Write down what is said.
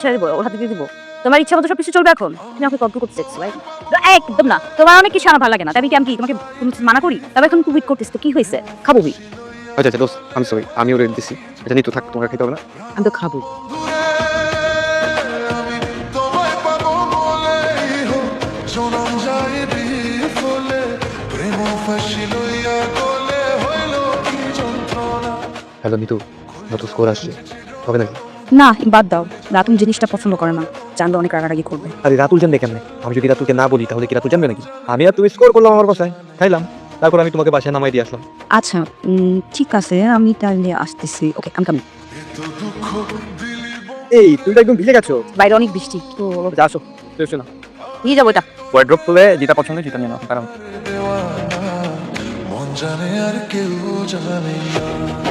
ছেড়ে দেবো, ওর হাতে দিয়ে দিবো। তোমার ইচ্ছা মতো সবকিছু চলবে এখন? তুমি আমাকে কন্ট্রোল করতে চাইছো, ভাই? একদম না, তোমার অনেক কিছু আমার ভালো লাগে না। তবে কি আমি তোমাকে কোনো কিছু মানা করি? তবে এখন তুমি করতেছ তো কি হয়েছে? খাবো বি। আচ্ছা আচ্ছা দোস্ত, আমি সরি, আমি ওরে দিচ্ছি। আচ্ছা নিতু থাক, তোমার খেতে হবে না। আমি তো খাবো। হ্যালো নিতু, নতুন স্কোর আসছে, হবে নাকি? না, বাদ দাও। রাতুল জিনিসটা পছন্দ করে না, জানলে অনেক রাগারাগি করবে। আরে রাতুল জানবে কেমনে? আমি যদি রাতুলকে না বলি তাহলে কি রাতুল জানবে নাকি? আমি আর তুমি স্কোর করলাম আমার বাসায়, খাইলাম, তারপর আমি তোমাকে বাসায় নামাই দিয়ে আসলাম। আচ্ছা, ঠিক আছে, আমি তাহলে আসতেছি। ওকে, আমি কামিং। এই তুমি তো একদম ভিজে গেছো। বাইরে অনেক বৃষ্টি তো। যা আসো, এসো না। নিয়ে যাবো এটা। ওয়ার্ড্রপ খুলে যেটা পছন্দ সেটা নিয়ে নাও, কারণ মন জানে আর কেউ জানে না।